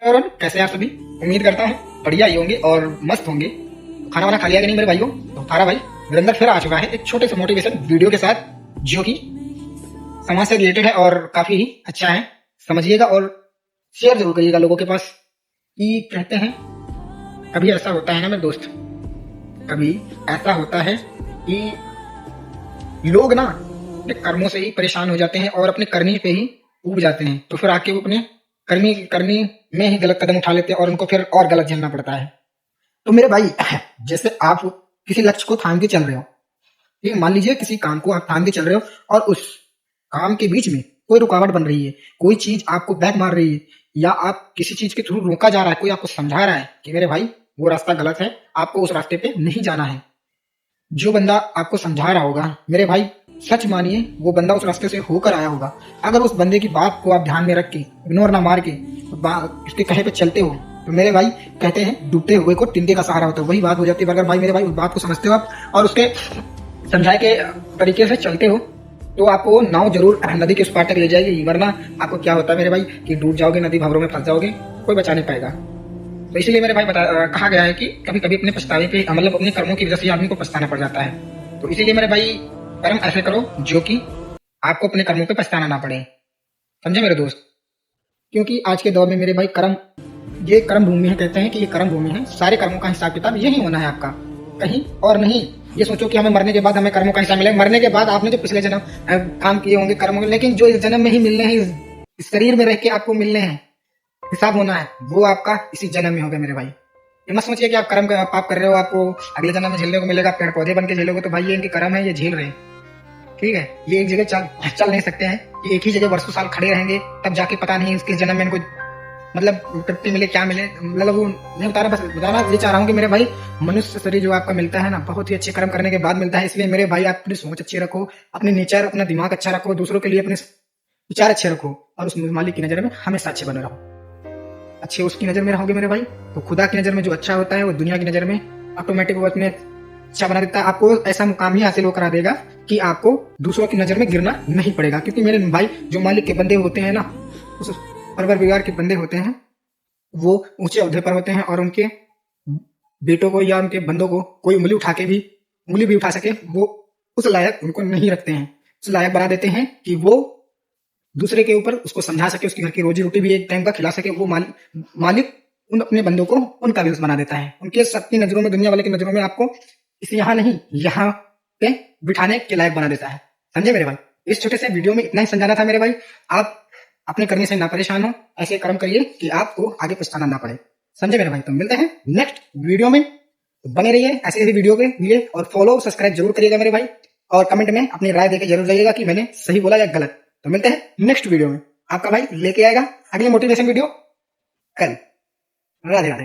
और कैसे आप सभी, उम्मीद करता हूँ बढ़िया ही होंगे और मस्त होंगे। खाना वाना खा लिया कि नहीं मेरे भाइयों? तो तारा भाई वीरेंद्र फिर आ चुका है एक छोटे से मोटिवेशन वीडियो के साथ, जो कि समाज से रिलेटेड है और काफी ही अच्छा है। समझिएगा और शेयर जरूर करिएगा लोगों के पास। कि कहते हैं कभी ऐसा होता है ना मेरे दोस्त, कभी ऐसा होता है कि लोग ना अपने कर्मों से ही परेशान हो जाते हैं और अपने करनी पे ही ऊब जाते हैं, तो फिर आके वो अपने करनी करनी में ही गलत कदम उठा लेते हैं और उनको फिर और गलत झेलना पड़ता है। तो मेरे भाई, जैसे आप किसी लक्ष्य को थाम के चल रहे हो, ठीक है, मान लीजिए किसी काम को आप थाम के चल रहे हो और उस काम के बीच में कोई रुकावट बन रही है, कोई चीज आपको बैक मार रही है, या आप किसी चीज के थ्रू रोका जा रहा है, कोई आपको समझा रहा है कि मेरे भाई वो रास्ता गलत है, आपको उस रास्ते पे नहीं जाना है। जो बंदा आपको समझा रहा होगा मेरे भाई, सच मानिए वो बंदा उस रास्ते से होकर आया होगा। अगर उस बंदे की बात को आप ध्यान में रख के, इग्नोर ना मार के, उसके कहे पे चलते हो, तो मेरे भाई कहते हैं डूबते हुए को तिनके का सहारा होता है, वही बात हो जाती है। अगर भाई मेरे भाई उस बात को समझते हो आप और उसके समझाए के तरीके से चलते हो, तो आपको नाव जरूर नदी के उस पार तक ले जाएगी। वरना आपको क्या होता है मेरे भाई कि डूब जाओगे, नदी भंवरों में फंस जाओगे, कोई बचा नहीं पाएगा। तो इसीलिए मेरे भाई कहा गया है कि कभी कभी अपने पछतावे पे, मतलब अपने कर्मों की वजह से आदमी को पछताना पड़ जाता है। तो इसीलिए मेरे भाई कर्म ऐसे करो जो कि आपको अपने कर्मों पे पछताना ना पड़े। समझे मेरे दोस्त? क्योंकि आज के दौर में मेरे भाई कर्म, ये कर्म भूमि है, कहते हैं कि ये कर्म भूमि है, सारे कर्मों का हिसाब किताब यही होना है आपका, कहीं और नहीं। ये सोचो कि हमें मरने के बाद हमें कर्मों का हिसाब मिलेगा। मरने के बाद आपने जो पिछले जन्म काम किए होंगे कर्म, लेकिन जो इस जन्म में ही मिलने हैं, इस शरीर में रह के आपको मिलने हैं, हिसाब होना है, वो आपका इसी जन्म में होगा मेरे भाई। ये मत सोचिए कि आप कर्म पाप कर रहे हो, आपको अगले जन्म में झेलने को मिलेगा, पेड़ पौधे बन के झेलोगे, तो भाई ये इनके कर्म है, ये झेल रहे हैं। ठीक है, ये एक जगह चल नहीं सकते हैं, ये एक ही जगह वर्षों साल खड़े रहेंगे, तब जाके पता नहीं इसके जन्म में इनको मतलब तृप्ति मिले, क्या मिले। मतलब वो मैं बताना ये चाह रहा हूँ कि मेरे भाई मनुष्य शरीर जो आपका मिलता है ना, बहुत ही अच्छे कर्म करने के बाद मिलता है। इसलिए मेरे भाई आप अपनी सोच अच्छी रखो, अपने नेचर, अपना दिमाग अच्छा रखो, दूसरों के लिए अपने विचार अच्छे रखो, और उस मालिक की नजर में हमेशा अच्छे बने रहो। अच्छे उसकी नजर में रहोगे मेरे भाई, तो खुदा की नजर में जो अच्छा होता है वो दुनिया की नजर में ऑटोमेटिक वो अपने अच्छा बना देता है। आपको ऐसा मुकाम ही हासिल करा देगा कि आपको दूसरों की नजर में गिरना नहीं पड़ेगा। क्योंकि मेरे भाई जो मालिक के बंदे होते हैं ना, उस परवरदिगार के बंदे होते हैं, वो ऊंचे ओहदे पर होते हैं और उनके बेटों को या उनके बंदों को कोई उंगली भी उठा सके, वो उस लायक उनको नहीं रखते हैं। उस लायक बना देते हैं कि वो दूसरे के ऊपर उसको समझा सके, उसकी घर की रोजी रोटी भी एक टाइम का खिला सके। वो मालिक उन अपने बंदों को उनका भी बना देता है। उनके सबकी नजरों में, दुनिया वाले की नजरों में आपको इसे यहाँ नहीं, यहाँ पे बिठाने के लायक बना देता है। समझे मेरे भाई? इस छोटे से वीडियो में इतना ही समझाना था मेरे भाई। आप अपने करने से ना परेशान हो, ऐसे कर्म करिए कि आपको आगे पछताना ना पड़े। समझे मेरे भाई? तो मिलते हैं नेक्स्ट वीडियो में। तो बने रहिए ऐसे ऐसे वीडियो के लिए, और फॉलो सब्सक्राइब जरूर करिएगा मेरे भाई, और कमेंट में अपनी राय देकर जरूर जाइएगा कि मैंने सही बोला या गलत। तो मिलते हैं नेक्स्ट वीडियो में। आपका भाई लेके आएगा अगली मोटिवेशन वीडियो कल। राधे राधे।